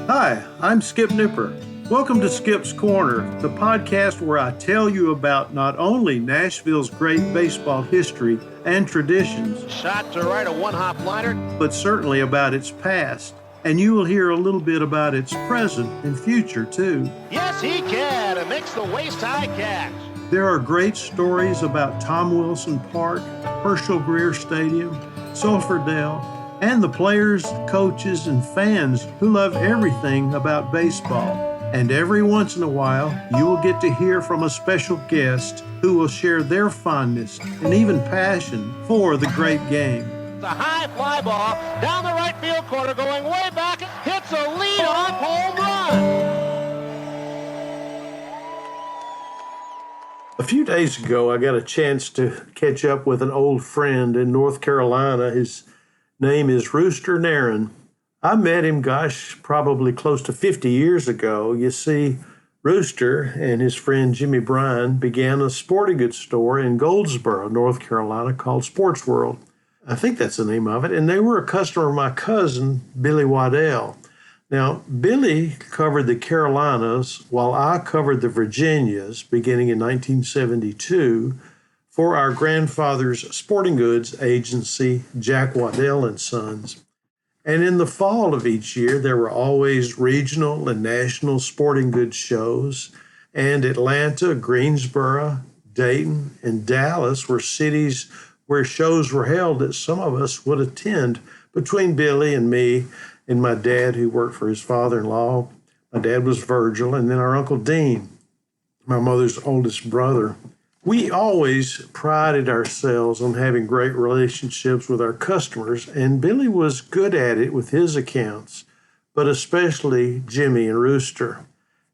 Hi, I'm Skip Nipper. Welcome to Skip's Corner, the podcast where I tell you about not only Nashville's great baseball history and traditions, shot to right, a one-hop liner, but certainly about its past. And you will hear a little bit about its present and future, too. Yes, he can, and makes the waist-high catch. There are great stories about Tom Wilson Park, Herschel Greer Stadium, Sulphur Dell, and the players, coaches, and fans who love everything about baseball. And every once in a while, you will get to hear from a special guest who will share their fondness and even passion for the great game. The high fly ball down the right field corner, going way back, hits a lead-off home run. A few days ago, I got a chance to catch up with an old friend in North Carolina. His name is Rooster Narron. I met him, probably close to 50 years ago. You see, Rooster and his friend Jimmy Bryan began a sporting goods store in Goldsboro, North Carolina, called Sports World. I think that's the name of it. And they were a customer of my cousin, Billy Waddell. Now, Billy covered the Carolinas while I covered the Virginias beginning in 1972 for our grandfather's sporting goods agency, Jack Waddell and Sons. And in the fall of each year, there were always regional and national sporting goods shows. And Atlanta, Greensboro, Dayton, and Dallas were cities where shows were held that some of us would attend. Between Billy and me and my dad, who worked for his father-in-law, my dad was Virgil, and then our Uncle Dean, my mother's oldest brother. We always prided ourselves on having great relationships with our customers, and Billy was good at it with his accounts, but especially Jimmy and Rooster.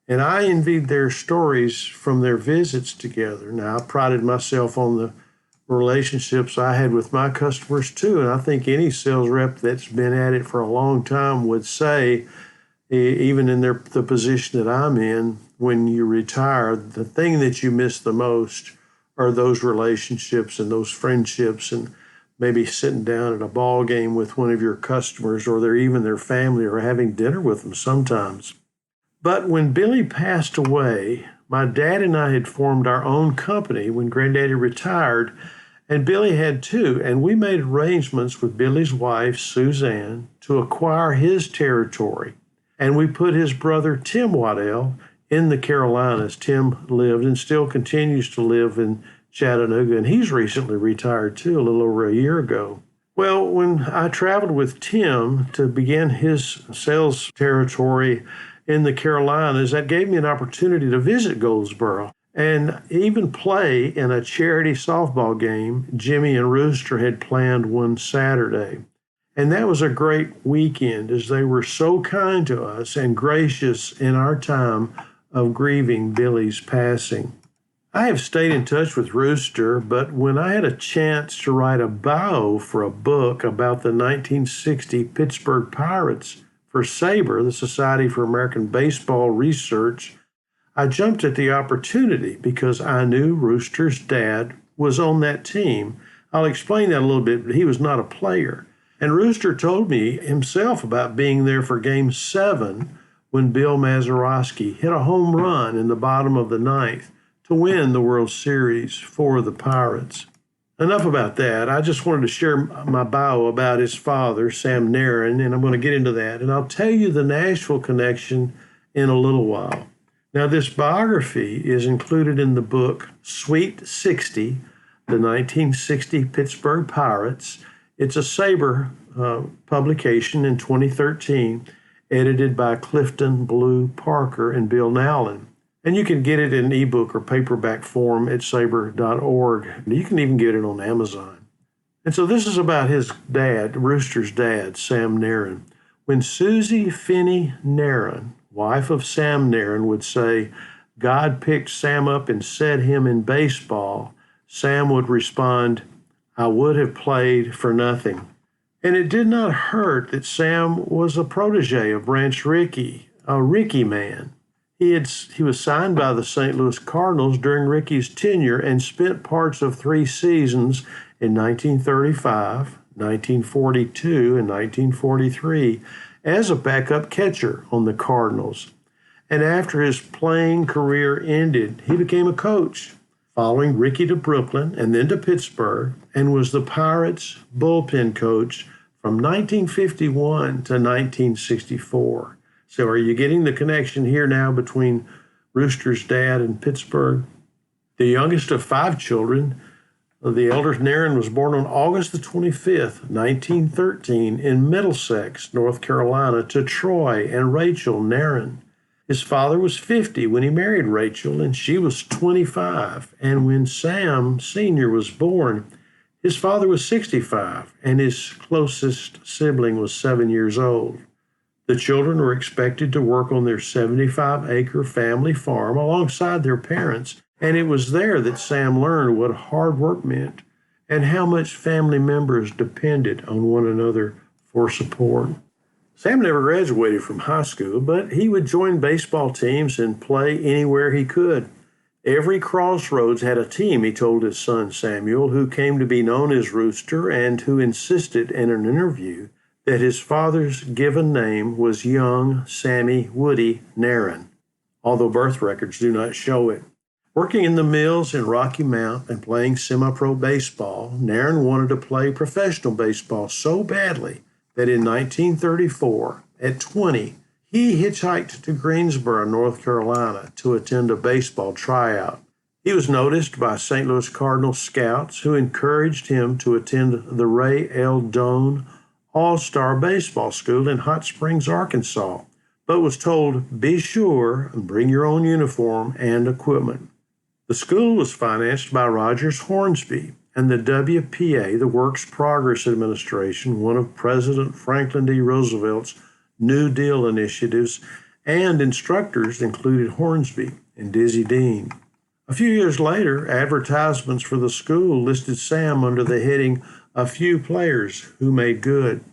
And I envied their stories from their visits together. Now, I prided myself on the relationships I had with my customers too, and I think any sales rep that's been at it for a long time would say, even in the position that I'm in, when you retire, the thing that you miss the most are those relationships and those friendships, and maybe sitting down at a ball game with one of your customers, or even their family, or having dinner with them sometimes. But when Billy passed away, my dad and I had formed our own company when Granddaddy retired, and Billy had too, and we made arrangements with Billy's wife, Suzanne, to acquire his territory. And we put his brother, Tim Waddell, in the Carolinas. Tim lived and still continues to live in Chattanooga, and he's recently retired too, a little over a year ago. Well, when I traveled with Tim to begin his sales territory in the Carolinas, that gave me an opportunity to visit Goldsboro and even play in a charity softball game Jimmy and Rooster had planned one Saturday. And that was a great weekend, as they were so kind to us and gracious in our time of grieving Billy's passing. I have stayed in touch with Rooster, but when I had a chance to write a bio for a book about the 1960 Pittsburgh Pirates for SABR, the Society for American Baseball Research, I jumped at the opportunity because I knew Rooster's dad was on that team. I'll explain that a little bit, but he was not a player. And Rooster told me himself about being there for Game 7 when Bill Mazeroski hit a home run in the bottom of the ninth to win the World Series for the Pirates. Enough about that. I just wanted to share my bio about his father, Sam Narron, and I'm going to get into that. And I'll tell you the Nashville connection in a little while. Now, this biography is included in the book Sweet 60, the 1960 Pittsburgh Pirates. It's a SABR publication in 2013, edited by Clifton Blue Parker and Bill Nowlin. And you can get it in ebook or paperback form at sabr.org. You can even get it on Amazon. And so this is about his dad, Rooster's dad, Sam Narron. When Susie Finney Narron, wife of Sam Narron, would say, "God picked Sam up and set him in baseball," Sam would respond, "I would have played for nothing." And it did not hurt that Sam was a protege of Branch Rickey, a Rickey man. He was signed by the St. Louis Cardinals during Rickey's tenure and spent parts of 3 seasons in 1935, 1942, and 1943. as a backup catcher on the Cardinals. And after his playing career ended, he became a coach, following Ricky to Brooklyn and then to Pittsburgh, and was the Pirates' bullpen coach from 1951 to 1964. So are you getting the connection here now between Rooster's dad and Pittsburgh? The youngest of 5 children, the elder Narron was born on August the 25th, 1913 in Middlesex, North Carolina, to Troy and Rachel Narron. His father was 50 when he married Rachel, and she was 25. And when Sam Sr. was born, his father was 65, and his closest sibling was 7 years old. The children were expected to work on their 75-acre family farm alongside their parents, and it was there that Sam learned what hard work meant and how much family members depended on one another for support. Sam never graduated from high school, but he would join baseball teams and play anywhere he could. Every crossroads had a team, he told his son Samuel, who came to be known as Rooster and who insisted in an interview that his father's given name was young Sammy Woody Narron, although birth records do not show it. Working in the mills in Rocky Mount and playing semi-pro baseball, Narron wanted to play professional baseball so badly that in 1934, at 20, he hitchhiked to Greensboro, North Carolina, to attend a baseball tryout. He was noticed by St. Louis Cardinals scouts who encouraged him to attend the Ray L. Doan All-Star Baseball School in Hot Springs, Arkansas, but was told, be sure and bring your own uniform and equipment. The school was financed by Rogers Hornsby and the WPA, the Works Progress Administration, one of President Franklin D. Roosevelt's New Deal initiatives, and instructors included Hornsby and Dizzy Dean. A few years later, advertisements for the school listed Sam under the heading, A Few Players Who Made Good.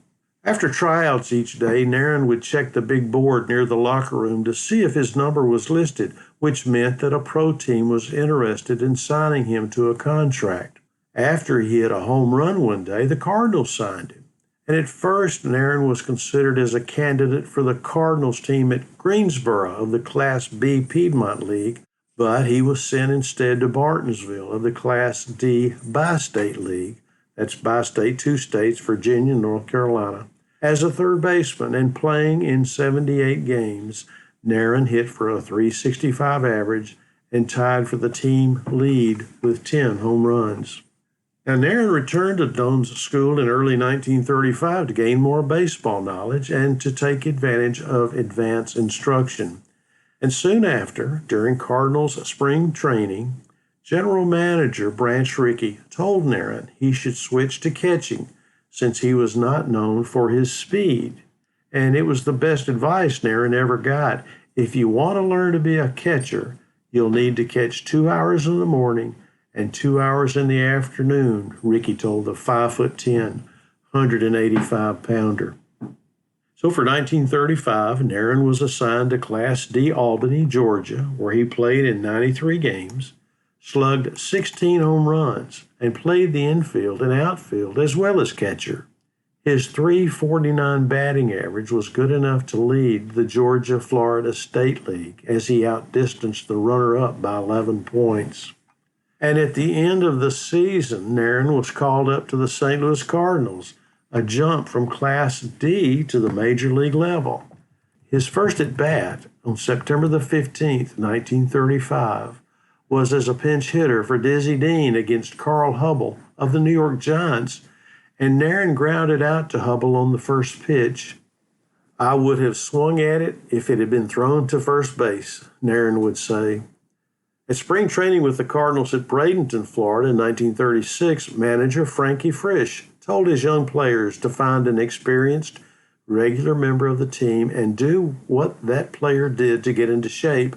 After tryouts each day, Narron would check the big board near the locker room to see if his number was listed, which meant that a pro team was interested in signing him to a contract. After he hit a home run one day, the Cardinals signed him. And at first, Narron was considered as a candidate for the Cardinals team at Greensboro of the Class B Piedmont League, but he was sent instead to Martinsville of the Class D Bi-State League, that's bi-state, 2 states, Virginia and North Carolina, as a third baseman, and playing in 78 games, Narron hit for a .365 average and tied for the team lead with 10 home runs. Now, Narron returned to Doan's school in early 1935 to gain more baseball knowledge and to take advantage of advanced instruction. And soon after, during Cardinals spring training, General Manager Branch Rickey told Narron he should switch to catching since he was not known for his speed. And it was the best advice Narron ever got. If you want to learn to be a catcher, you'll need to catch 2 hours in the morning and 2 hours in the afternoon, Rickey told the 5'10", 185-pounder. So for 1935, Narron was assigned to Class D Albany, Georgia, where he played in 93 games, slugged 16 home runs, and played the infield and outfield as well as catcher. His .349 batting average was good enough to lead the Georgia-Florida State League as he outdistanced the runner-up by 11 points. And at the end of the season, Narron was called up to the St. Louis Cardinals, a jump from Class D to the major league level. His first at-bat on September the 15th, 1935, was as a pinch hitter for Dizzy Dean against Carl Hubbell of the New York Giants, and Narron grounded out to Hubbell on the first pitch. I would have swung at it if it had been thrown to first base, Narron would say. At spring training with the Cardinals at Bradenton, Florida in 1936, manager Frankie Frisch told his young players to find an experienced, regular member of the team and do what that player did to get into shape.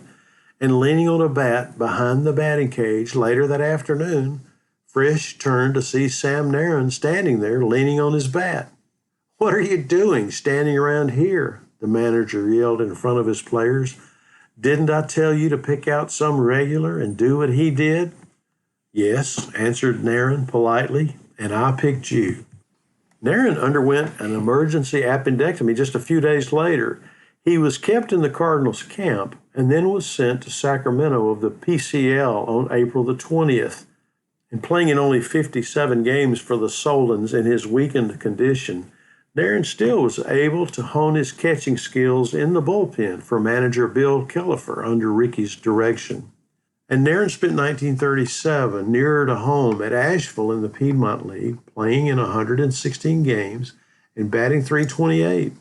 And leaning on a bat behind the batting cage later that afternoon, Frisch turned to see Sam Narron standing there leaning on his bat. "What are you doing standing around here?" the manager yelled in front of his players. "Didn't I tell you to pick out some regular and do what he did?" "Yes," answered Narron politely, "and I picked you." Narron underwent an emergency appendectomy just a few days later. He was kept in the Cardinals camp and then was sent to Sacramento of the PCL on April the 20th. And playing in only 57 games for the Solons in his weakened condition, Narron still was able to hone his catching skills in the bullpen for manager Bill Killefer under Ricky's direction. And Narron spent 1937 nearer to home at Asheville in the Piedmont League, playing in 116 games and batting .328.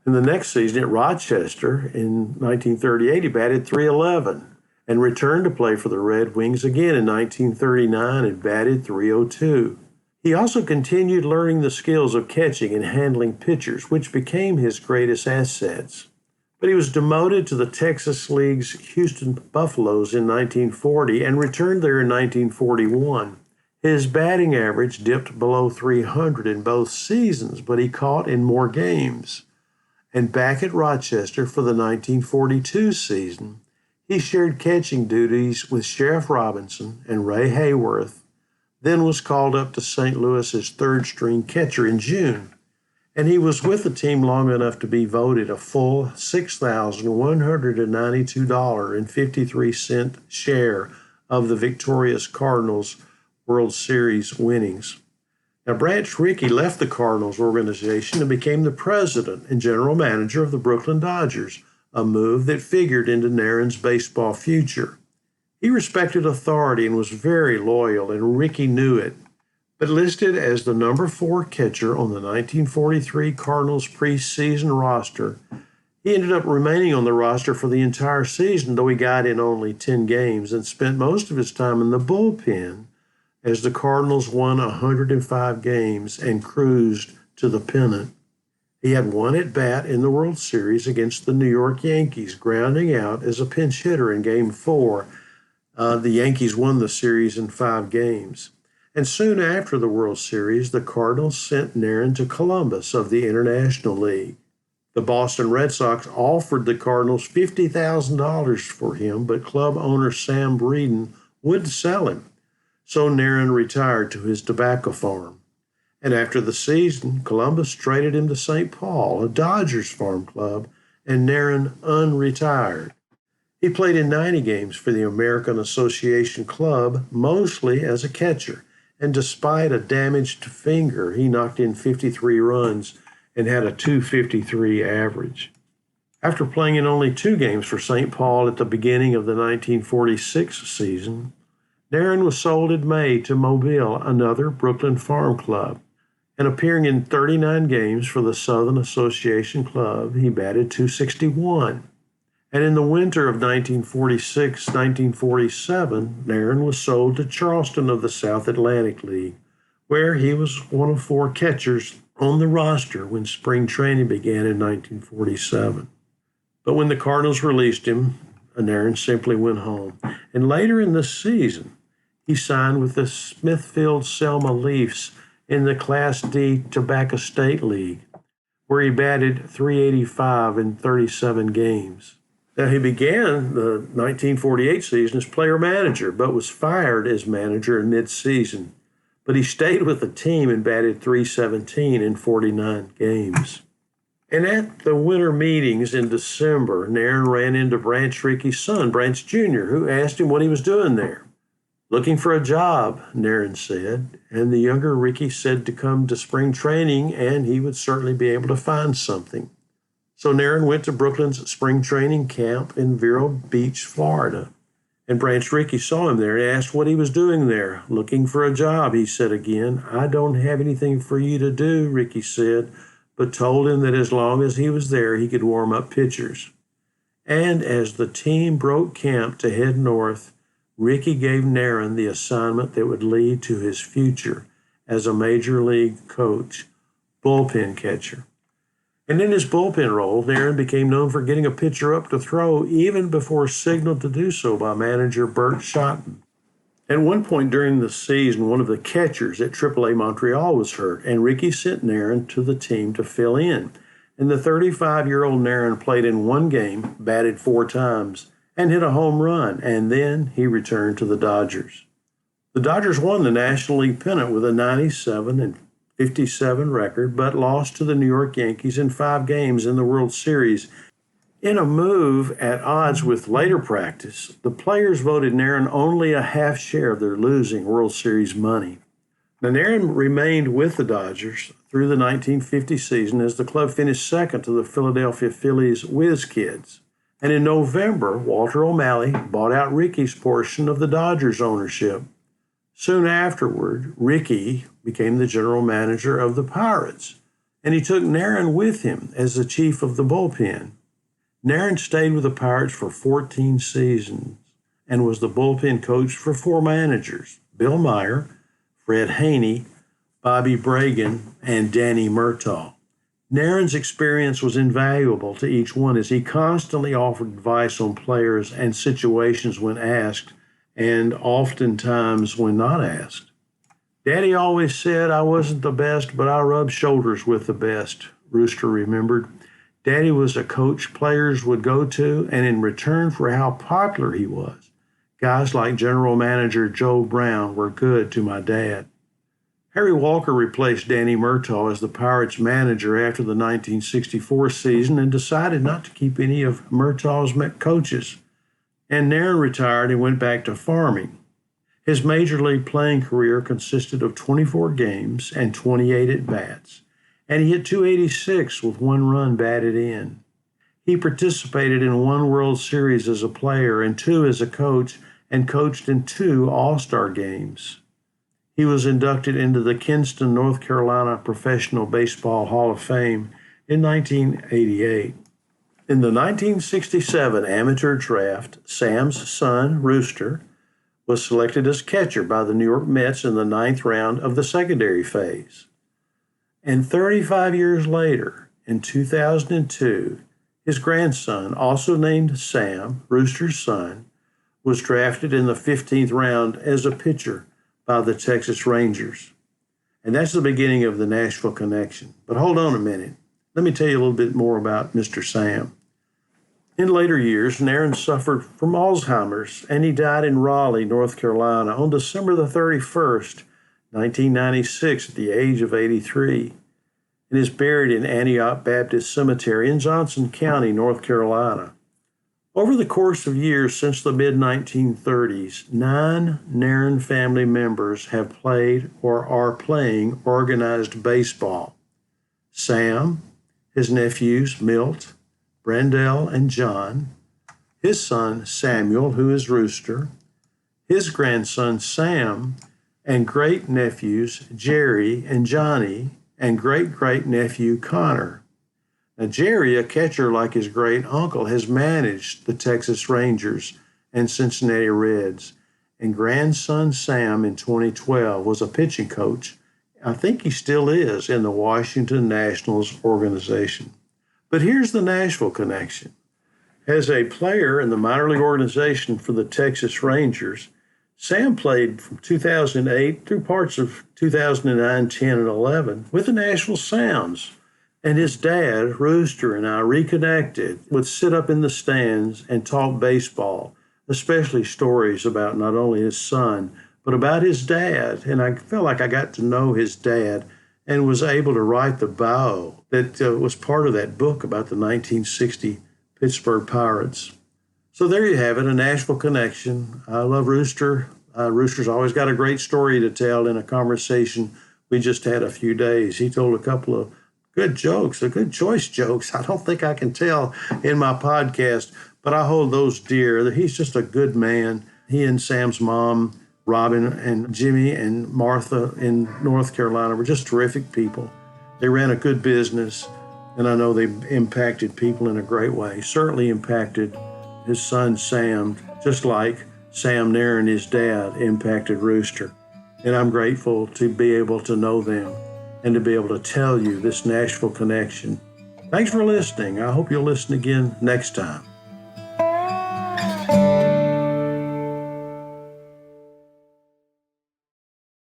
In the next season at Rochester in 1938, he batted .311 and returned to play for the Red Wings again in 1939 and batted .302. He also continued learning the skills of catching and handling pitchers, which became his greatest assets. But he was demoted to the Texas League's Houston Buffaloes in 1940 and returned there in 1941. His batting average dipped below .300 in both seasons, but he caught in more games. And back at Rochester for the 1942 season, he shared catching duties with Sheriff Robinson and Ray Hayworth, then was called up to St. Louis as third-string catcher in June. And he was with the team long enough to be voted a full $6,192.53 share of the victorious Cardinals' World Series winnings. Now, Branch Rickey left the Cardinals organization and became the president and general manager of the Brooklyn Dodgers, a move that figured into Narron's baseball future. He respected authority and was very loyal, and Rickey knew it. But listed as the number 4 catcher on the 1943 Cardinals preseason roster, he ended up remaining on the roster for the entire season, though he got in only 10 games and spent most of his time in the bullpen as the Cardinals won 105 games and cruised to the pennant. He had one at-bat in the World Series against the New York Yankees, grounding out as a pinch hitter in Game 4. The Yankees won the series in 5 games. And soon after the World Series, the Cardinals sent Narron to Columbus of the International League. The Boston Red Sox offered the Cardinals $50,000 for him, but club owner Sam Breeden wouldn't sell him. So Narron retired to his tobacco farm. And after the season, Columbus traded him to St. Paul, a Dodgers farm club, and Narron unretired. He played in 90 games for the American Association Club, mostly as a catcher. And despite a damaged finger, he knocked in 53 runs and had a .253 average. After playing in only 2 games for St. Paul at the beginning of the 1946 season, Narron was sold in May to Mobile, another Brooklyn farm club. And appearing in 39 games for the Southern Association Club, he batted .261. And in the winter of 1946-1947, Narron was sold to Charleston of the South Atlantic League, where he was one of 4 catchers on the roster when spring training began in 1947. But when the Cardinals released him, Narron simply went home. And later in the season, he signed with the Smithfield-Selma Leafs in the Class D Tobacco State League, where he batted .385 in 37 games. Now, he began the 1948 season as player-manager, but was fired as manager in mid-season. But he stayed with the team and batted .317 in 49 games. And at the winter meetings in December, Narron ran into Branch Rickey's son, Branch Jr., who asked him what he was doing there. "Looking for a job," Narron said, and the younger Rickey said to come to spring training and he would certainly be able to find something. So Narron went to Brooklyn's spring training camp in Vero Beach, Florida. And Branch Rickey saw him there and asked what he was doing there. "Looking for a job," he said again. "I don't have anything for you to do," Rickey said, but told him that as long as he was there, he could warm up pitchers. And as the team broke camp to head north, Rickey gave Narron the assignment that would lead to his future as a major league coach, bullpen catcher. And in his bullpen role, Narron became known for getting a pitcher up to throw even before signaled to do so by manager Bert Schotten. At one point during the season, one of the catchers at AAA Montreal was hurt, and Rickey sent Narron to the team to fill in. And the 35-year-old Narron played in 1 game, batted 4 times, and hit a home run, and then he returned to the Dodgers. The Dodgers won the National League pennant with a 97 .557 record, but lost to the New York Yankees in 5 games in the World Series. In a move at odds with later practice, the players voted Narron only a half share of their losing World Series money. Now, Narron remained with the Dodgers through the 1950 season as the club finished second to the Philadelphia Phillies' Whiz Kids. And in November, Walter O'Malley bought out Ricky's portion of the Dodgers' ownership. Soon afterward, Ricky became the general manager of the Pirates, and he took Narron with him as the chief of the bullpen. Narron stayed with the Pirates for 14 seasons and was the bullpen coach for 4 managers: Bill Meyer, Fred Haney, Bobby Bragan, and Danny Murtaugh. Narron's experience was invaluable to each one as he constantly offered advice on players and situations when asked, and oftentimes when not asked. Daddy always said I wasn't the best, but I rubbed shoulders with the best, Rooster remembered. Daddy was a coach players would go to, and in return for how popular he was, guys like General Manager Joe Brown were good to my dad. Harry Walker replaced Danny Murtaugh as the Pirates manager after the 1964 season and decided not to keep any of Murtaugh's coaches. And Narron retired and went back to farming. His major league playing career consisted of 24 games and 28 at-bats, and he hit .286 with 1 run batted in. He participated in 1 World Series as a player and 2 as a coach, and coached in 2 All-Star games. He was inducted into the Kinston, North Carolina Professional Baseball Hall of Fame in 1988. In the 1967 amateur draft, Sam's son, Rooster, was selected as catcher by the New York Mets in the 9th round of the secondary phase. And 35 years later, in 2002, his grandson, also named Sam, Rooster's son, was drafted in the 15th round as a pitcher by the Texas Rangers. And that's the beginning of the Nashville connection. But hold on a minute. Let me tell you a little bit more about Mr. Sam. In later years, Narron suffered from Alzheimer's, and he died in Raleigh, North Carolina on December the 31st, 1996, at the age of 83, and is buried in Antioch Baptist Cemetery in Johnson County, North Carolina. Over the course of years since the mid-1930s, 9 Narron family members have played or are playing organized baseball. Sam, his nephews Milt, Brandell, and John, his son Samuel, who is Rooster, his grandson Sam, and great-nephews Jerry and Johnny, and great-great-nephew Connor. Now, Jerry, a catcher like his great-uncle, has managed the Texas Rangers and Cincinnati Reds, and grandson Sam in 2012 was a pitching coach. I think he still is in the Washington Nationals organization. But here's the Nashville connection. As a player in the minor league organization for the Texas Rangers, Sam played from 2008 through parts of 2009, 10, and 11 with the Nashville Sounds. And his dad, Rooster, and I reconnected, would sit up in the stands and talk baseball, especially stories about not only his son, but about his dad. And I felt like I got to know his dad and was able to write the bio that was part of that book about the 1960 Pittsburgh Pirates. So there you have it, a Nashville connection. I love Rooster. Rooster's always got a great story to tell in a conversation we just had a few days. He told a couple of good jokes, a good choice jokes. I don't think I can tell in my podcast, but I hold those dear. He's just a good man. He and Sam's mom, Robin and Jimmy and Martha in North Carolina were just terrific people. They ran a good business, and I know they impacted people in a great way. Certainly impacted his son Sam, just like Sam Narron, his dad, impacted Rooster. And I'm grateful to be able to know them and to be able to tell you this Nashville connection. Thanks for listening. I hope you'll listen again next time.